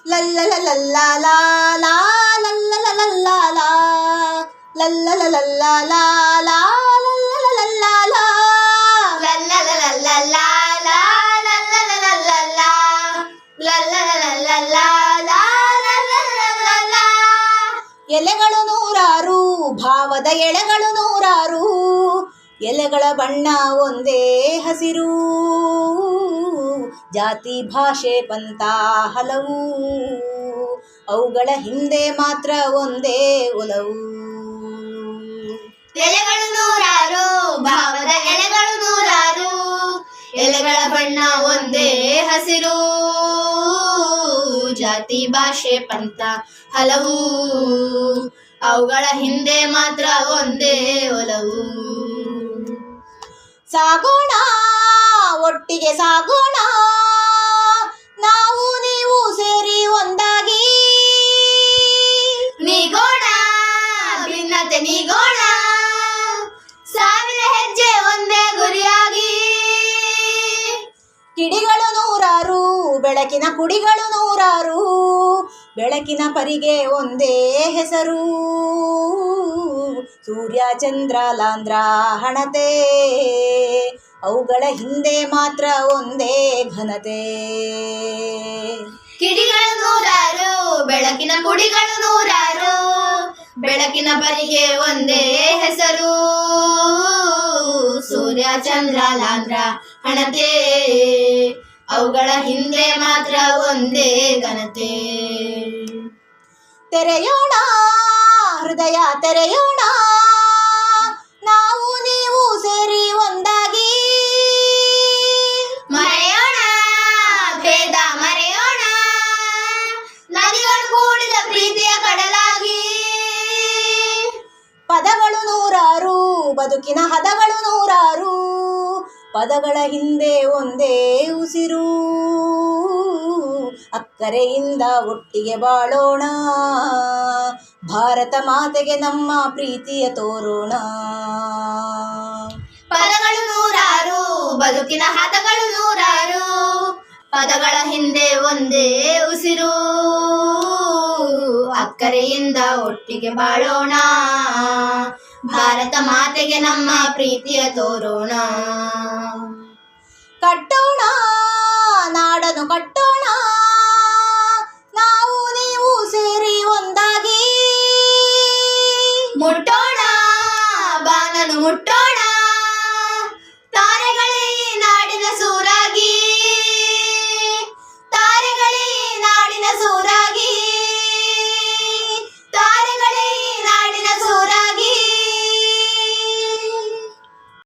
ಲಲ್ಲ ಲಲ್ಲ ಲಾ ಲಾ ಲಲ್ಲ ಲಲ್ಲ ಲಾ ಲಲ್ಲ ಲಲ್ಲ ಲಾ ಲಾ ಲಲ್ಲ ಲಲ್ಲ ಲಾ ಲಲ್ಲ ಲಲ್ಲ ಲಾ ಲಾ ಲಲ್ಲ ಲಲ್ಲ ಲಾ ಲಲ್ಲ ಲಲ್ಲ ಲಾ ಲಾ ಲಲ್ಲ ಲಾ. ಎಲೆಗಳು ನೂರಾರು, ಭಾವದ ಎಳೆಗಳು ನೂರಾರು, ಎಲೆಗಳ ಬಣ್ಣ ಒಂದೇ ಹಸಿರು, ಜಾತಿ ಭಾಷೆ ಪಂಥ ಹಲವು, ಅವುಗಳ ಹಿಂದೆ ಮಾತ್ರ ಒಂದೇ ಒಲವು. ಎಲೆಗಳು ನೂರಾರು, ಭಾವದ ಎಲೆಗಳು ನೂರಾರು, ಎಲೆಗಳ ಬಣ್ಣ ಒಂದೇ ಹಸಿರು, ಜಾತಿ ಭಾಷೆ ಪಂಥ ಹಲವು, ಅವುಗಳ ಹಿಂದೆ ಮಾತ್ರ ಒಂದೇ ಒಲವು. ಸಾಗೋಣ ಒಟ್ಟಿಗೆ ಸಾಗೋಣ, ನಾವು ನೀವು ಸೇರಿ ಒಂದಾಗಿ, ನೀಗೋಣ ಭಿನ್ನತೆ ನೀಗೋಣ, ಸಾವಿರ ಹೆಜ್ಜೆ ಒಂದೇ ಗುರಿಯಾಗಿ. ಕಿಡಿಗಳು ನೂರಾರು, ಬೆಳಕಿನ ಕುಡಿಗಳು ನೂರಾರು, ಬೆಳಕಿನ ಪರಿಗೆ ಒಂದೇ ಹೆಸರು, ಸೂರ್ಯ ಚಂದ್ರ ಲಾಂಧ್ರ ಹಣತೆ, ಅವುಗಳ ಹಿಂದೆ ಮಾತ್ರ ಒಂದೇ ಘನತೆ. ಕಿಡಿಗಳು ನೂರಾರು, ಬೆಳಕಿನ ಕುಡಿಗಳು ನೂರಾರು, ಬೆಳಕಿನ ಪರಿಗೆ ಒಂದೇ ಹೆಸರು, ಸೂರ್ಯ ಚಂದ್ರ ಲಾಂಧ್ರ ಹಣತೆ, ಅವುಗಳ ಹಿಂದೆ ಮಾತ್ರ ಒಂದೇ ಘನತೆ. ತೆರೆಯೋಣ ಹೃದಯ ತೆರೆಯೋಣ, ನಾವು ನೀವು ಸೇರಿ ಒಂದಾಗಿ, ಮರೆಯೋಣ ಭೇದ ಮರೆಯೋಣ, ನದಿಗಳು ಕೂಡಿದ ಪ್ರೀತಿಯ ಕಡಲಾಗಿ. ಪದಗಳು ನೂರಾರು, ಬದುಕಿನ ಹದಗಳು ನೂರಾರು, ಪದಗಳ ಹಿಂದೆ ಒಂದೇ ಉಸಿರು, ಅಕ್ಕರೆಯಿಂದ ಒಟ್ಟಿಗೆ ಬಾಳೋಣ, ಭಾರತ ಮಾತೆಗೆ ನಮ್ಮ ಪ್ರೀತಿಯ ತೋರೋಣ. ಪದಗಳು ನೂರಾರು, ಬದುಕಿನ ಹದಗಳು ನೂರಾರು, ಪದಗಳ ಹಿಂದೆ ಒಂದೇ ಉಸಿರು, ಅಕ್ಕರೆಯಿಂದ ಒಟ್ಟಿಗೆ ಬಾಳೋಣ, ಭಾರತ ಮಾತೆಗೆ ನಮ್ಮ ಪ್ರೀತಿಯ ತೋರೋಣ. ಕಟ್ಟೋಣ ನಾಡನ್ನು ಕಟ್ಟೋಣ, ನಾವು ನೀವು ಸೇರಿ ಒಂದಾಗಿ, ಮುಟ್ಟೋಣ ಬಾನನು ಮುಟ್ಟೋಣ, ತಾರೆಗಳೇ ನಾಡಿನ ಸೂರಾಗಿ, ತಾರೆಗಳೇ ನಾಡಿನ ಸೂರಾಗಿ.